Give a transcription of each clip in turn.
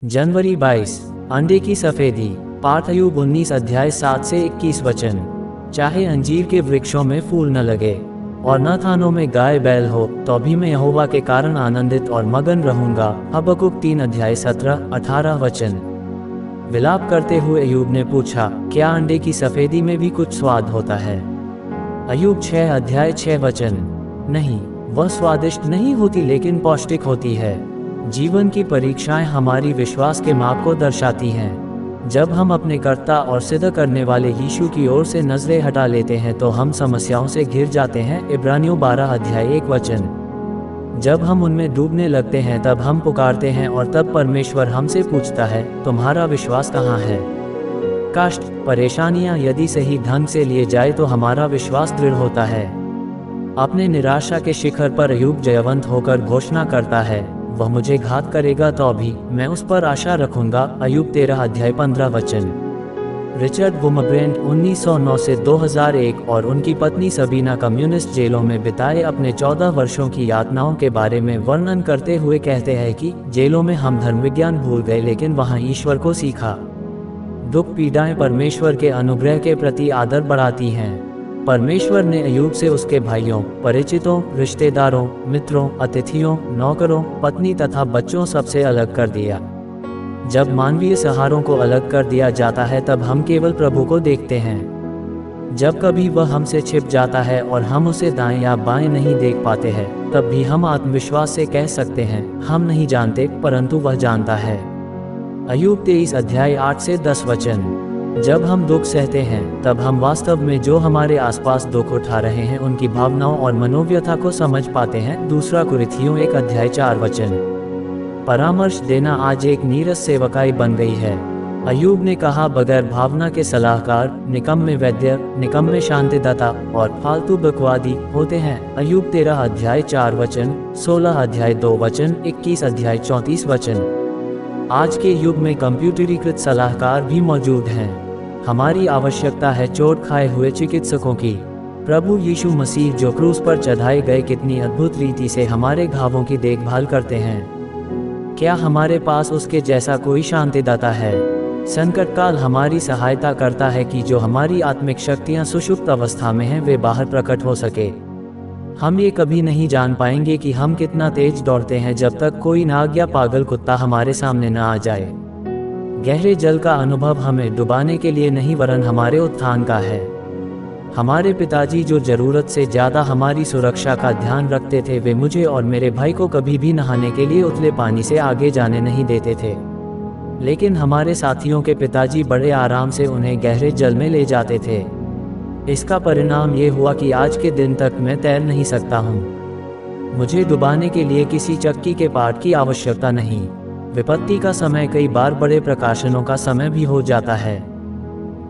जनवरी 22। अंडे की सफेदी। पाठ अय्यूब 19 अध्याय 7 से 21 वचन। चाहे अंजीर के वृक्षों में फूल न लगे और न थानों में गाय बैल हो, तो भी मैं यहोवा के कारण आनंदित और मगन रहूंगा। हबक्कुक 3 अध्याय 17-18 वचन। विलाप करते हुए अय्यूब ने पूछा, क्या अंडे की सफेदी में भी कुछ स्वाद होता है? अय्यूब 6 अध्याय 6 वचन। नहीं, वह स्वादिष्ट नहीं होती लेकिन पौष्टिक होती है। जीवन की परीक्षाएं हमारी विश्वास के माप को दर्शाती हैं। जब हम अपने कर्ता और सिद्ध करने वाले यीशु की ओर से नजरें हटा लेते हैं तो हम समस्याओं से घिर जाते हैं। इब्रानियों 12 अध्याय 1 वचन। जब हम उनमें डूबने लगते हैं तब हम पुकारते हैं और तब परमेश्वर हमसे पूछता है, तुम्हारा विश्वास कहाँ है? कष्ट, परेशानियां यदि सही ढंग से लिए जाए तो हमारा विश्वास दृढ़ होता है। अपने निराशा के शिखर पर अय्यूब जयवंत होकर घोषणा करता है, वह मुझे घात करेगा तो भी मैं उस पर आशा रखूंगा। अय्यूब 13 अध्याय 15 वचन। रिचर्ड वुमब्रेंट 1909 से 2001 और उनकी पत्नी सबीना कम्युनिस्ट जेलों में बिताए अपने 14 वर्षों की यातनाओं के बारे में वर्णन करते हुए कहते हैं कि जेलों में हम धर्म विज्ञान भूल गए लेकिन वहां ईश्वर को सीखा। दुख पीड़ाएं परमेश्वर के अनुग्रह के प्रति आदर बढ़ाती हैं। परमेश्वर ने अय्यूब से उसके भाइयों, परिचितों, रिश्तेदारों, मित्रों, अतिथियों, नौकरों, पत्नी तथा बच्चों सबसे अलग कर दिया। जब मानवीय सहारों को अलग कर दिया जाता है तब हम केवल प्रभु को देखते हैं। जब कभी वह हमसे छिप जाता है और हम उसे दाएं या बाएं नहीं देख पाते हैं, तब भी हम आत्मविश्वास से कह सकते हैं, हम नहीं जानते परंतु वह जानता है। अय्यूब 23 अध्याय 8 से 10 वचन। जब हम दुख सहते हैं तब हम वास्तव में जो हमारे आसपास दुख उठा रहे हैं उनकी भावनाओं और मनोव्यथा को समझ पाते हैं। दूसरा कुरिन्थियों 1 अध्याय 4 वचन। परामर्श देना आज एक नीरस सेवकाई बन गई है। अय्यूब ने कहा, बगैर भावना के सलाहकार निकम्मे वैद्य, निकम्मे शांतिदाता और फालतू बकवादी होते हैं। अय्यूब 13 अध्याय 4 वचन, 16 अध्याय 2 वचन, 21 अध्याय 34 वचन। आज के युग में कंप्यूटरीकृत सलाहकार भी मौजूद हैं। हमारी आवश्यकता है चोट खाए हुए चिकित्सकों की। प्रभु यीशु मसीह जो क्रूस पर चढ़ाए गए कितनी अद्भुत रीति से हमारे घावों की देखभाल करते हैं। क्या हमारे पास उसके जैसा कोई शांतिदाता है? संकट काल हमारी सहायता करता है कि जो हमारी आत्मिक शक्तियां सुषुप्त अवस्था में हैं वे बाहर प्रकट हो सके। हम ये कभी नहीं जान पाएंगे कि हम कितना तेज दौड़ते हैं जब तक कोई नाग या पागल कुत्ता हमारे सामने न आ जाए। गहरे जल का अनुभव हमें डुबाने के लिए नहीं वरन हमारे उत्थान का है। हमारे पिताजी जो जरूरत से ज़्यादा हमारी सुरक्षा का ध्यान रखते थे, वे मुझे और मेरे भाई को कभी भी नहाने के लिए उथले पानी से आगे जाने नहीं देते थे। लेकिन हमारे साथियों के पिताजी बड़े आराम से उन्हें गहरे जल में ले जाते थे। इसका परिणाम ये हुआ कि आज के दिन तक मैं तैर नहीं सकता हूँ। मुझे डुबाने के लिए किसी चक्की के पार्ट की आवश्यकता नहीं। विपत्ति का समय कई बार बड़े प्रकाशनों का समय भी हो जाता है।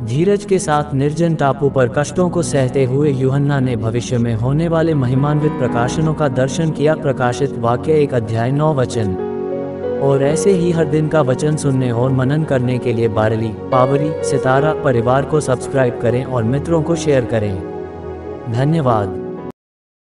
धीरज के साथ निर्जन टापू पर कष्टों को सहते हुए यूहन्ना ने भविष्य में होने वाले महिमान्वित प्रकाशनों का दर्शन किया। प्रकाशित वाक्य 1 अध्याय 9 वचन। और ऐसे ही हर दिन का वचन सुनने और मनन करने के लिए बारली, पावरी, सितारा परिवार को सब्सक्राइब करें और मित्रों को शेयर करें। धन्यवाद।